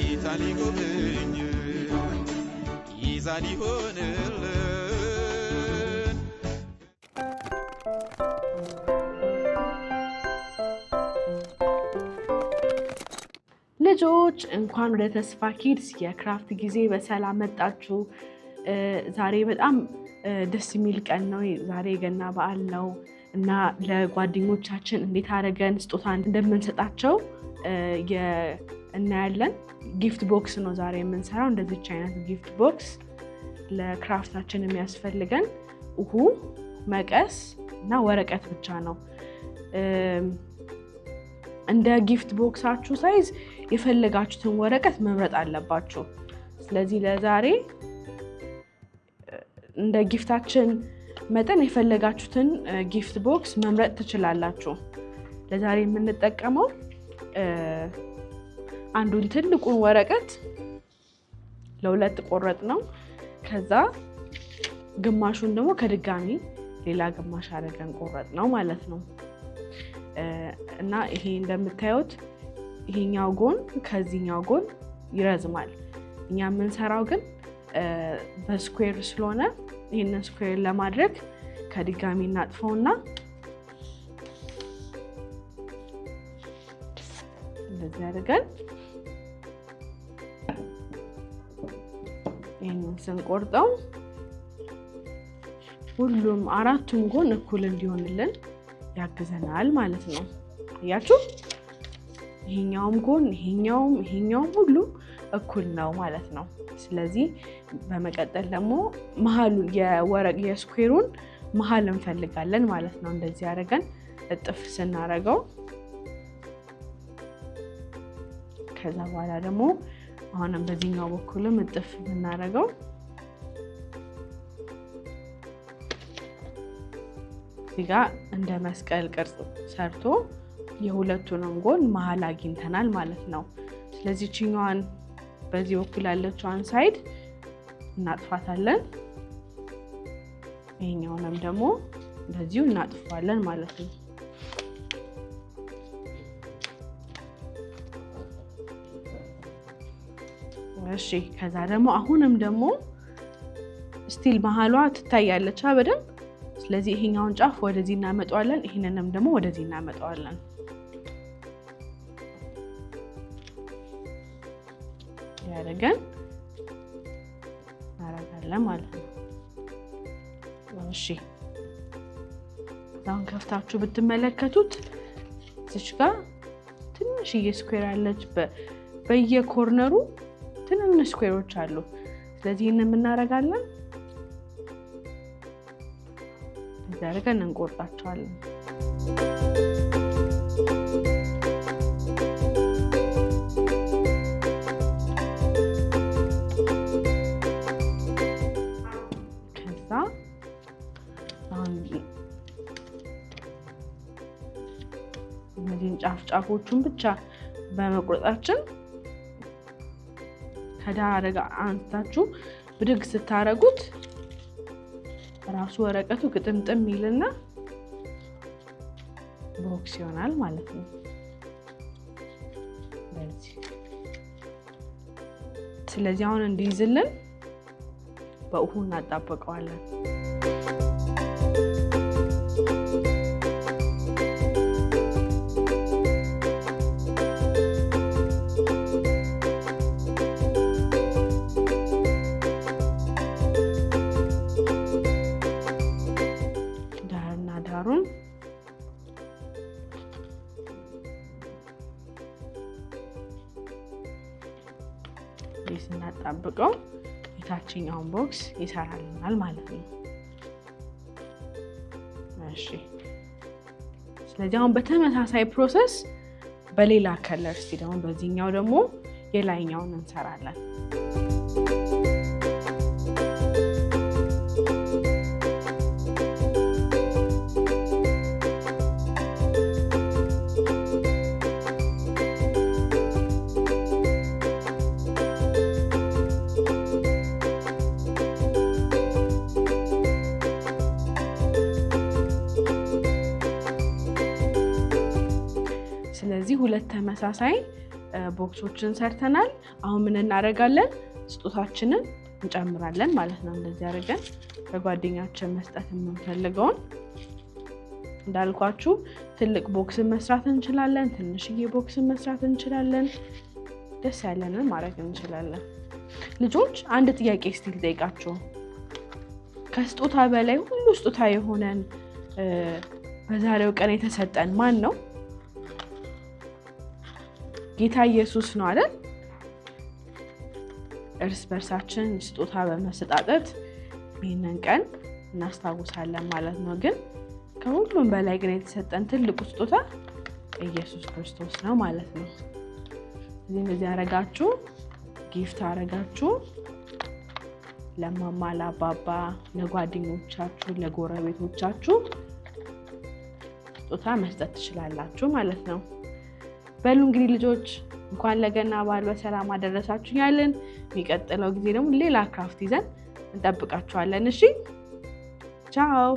ኢታሊ ጎብኝ ይዛል ይሆንልን ልጆች እንኳን ወደ ተስፋ ኪድስ የክራፍት ጊዜ በሰላም መጣችሁ። ዛሬ በጣም ደስ የሚል ቀን ነው። ዛሬ ገና በዓል ነው እና ለጓደኞቻችን እንዴት አድርገን ስጦታ እንደምንሰጣቸው እናያለን። ጊፍት ቦክስ ነው ዛሬ የምንሰራው። እንደዚች አይነት ጊፍት ቦክስ ለክራፍታችን የሚያስፈልገን ውሃ፣ መቀስ እና ወረቀት ብቻ ነው። እንደ ጊፍት ቦክሳችሁ ሳይዝ የፈለጋችሁትን ወረቀት መምረጥ አለባችሁ። ስለዚህ ለዛሬ እንደ ጊፍታችን መጠን የፈለጋችሁትን ጊፍት ቦክስ መምረጥ ትችላላችሁ። ለዛሬ የምንጠቀመው አንዱን ትልቁን ወረቀት ለሁለት ቆረጥ ነው። ከዛ ግማሹን ደግሞ ከድጋሚ ሌላ ግማሽ አድርገን ቆረጥ ነው ማለት ነው። እና ይሄ እንደምታዩት ይሄኛው ጎን ከዚህኛው ጎን ይረዝማል። እኛ የምንሰራው ግን በስኩዌር ስለሆነ ይሄንን ስኩዌር ለማድረግ ከድጋሚ እናጥፈውና እንደዚህ አድርገን ይሄንን ስንቆርጠው ሁሉም አራቱም ጎን እኩል እንዲሆንልን ያግዘናል ማለት ነው። አያችሁ? ይሄኛውም ጎን ይሄኛውም ሁሉ እኩል ነው ማለት ነው። ስለዚህ በመቀጠል ደግሞ መሃሉን የስኩዌሩን መሃል እንፈልጋለን ማለት ነው። እንደዚህ አድርገን እጥፍ ስናረገው ከዛ በኋላ ደግሞ አሁንም በዚህኛው በኩልም እጥፍ ብናረገው እዚህ ጋር እንደ መስቀል ቅርጽ ሰርቶ የሁለቱንም ጎን መሃል አግኝተናል ማለት ነው። ስለዚህ ቺኛዋን በዚህ በኩል ያለችዋን ሳይድ እናጥፋታለን። ይሄኛውንም ደግሞ እንደዚሁ እናጥፋለን ማለት ነው። እሺ ከዛ ደግሞ አሁንም ደግሞ ስቲል መሃሏ ትታያለች በደንብ። ስለዚህ ይሄኛውን ጫፍ ወደዚህ እናመጣዋለን፣ ይሄንንም ደግሞ ወደዚህ እናመጣዋለን። ያደርገን እናረጋለን ማለት ነው። እሺ አሁን ከፍታችሁ ብትመለከቱት እዚህ ጋር ትንሽዬ ስኩዌር አለች። በየኮርነሩ ትንንሽ ስኩዌሮች አሉ። ስለዚህ ይሄንን እናረጋለን፣ አድርገን እንቆርጣቸዋለን። ከዛ እነዚህን ጫፎቹን ብቻ በመቁረጣችን ከዳር አደጋ አንስታችሁ ብድግ ስታረጉት ራሱ ወረቀቱ ግጥምጥም ይልና ቦክስ ይሆናል ማለት ነው። ስለዚህ አሁን እንዲይዝልን በውሃ እናጣበቀዋለን። ስናጣብቀው የታችኛውን ቦክስ ይሰራልናል ማለት ነው። እሺ ስለዚህ አሁን በተመሳሳይ ፕሮሰስ በሌላ ከለር እስቲ ደግሞ በዚህኛው ደግሞ የላይኛውን እንሰራለን። 2 ተመሳሳይ ቦክሶችን ሰርተናል። አሁን ምን እናደርጋለን? ስጦታችንን እንጨምራለን ማለት ነው። እንደዚህ አድርገን ለጓደኛችን መስጠት የምንፈልገውን እንዳልኳችሁ ትልቅ ቦክስን መስራት እንችላለን፣ ትንሽዬ ቦክስን መስራት እንችላለን። ደስ ያለንን ማድረግ እንችላለን። ልጆች አንድ ጥያቄ እስቲ ልጠይቃችሁ። ከስጦታ በላይ ሁሉ ስጦታ የሆነን በዛሬው ቀን የተሰጠን ማን ነው? ጌታ ኢየሱስ ነው አይደል? እርስ በርሳችን ስጦታ በመሰጣጠት ይህንን ቀን እናስታውሳለን ማለት ነው። ግን ከሁሉም በላይ ግን የተሰጠን ትልቁ ስጦታ ኢየሱስ ክርስቶስ ነው ማለት ነው። እንደዚህ አረጋችሁ፣ ጊፍት አረጋችሁ ለማማ፣ ለአባባ፣ ለጓደኞቻችሁ፣ ለጎረቤቶቻችሁ ስጦታ መስጠት ትችላላችሁ ማለት ነው። በሉ እንግዲህ ልጆች እንኳን ለገና በዓል በሰላም አደረሳችሁ ያለን። የሚቀጥለው ጊዜ ደግሞ ሌላ ክራፍት ይዘን እንጠብቃችኋለን። እሺ ቻው።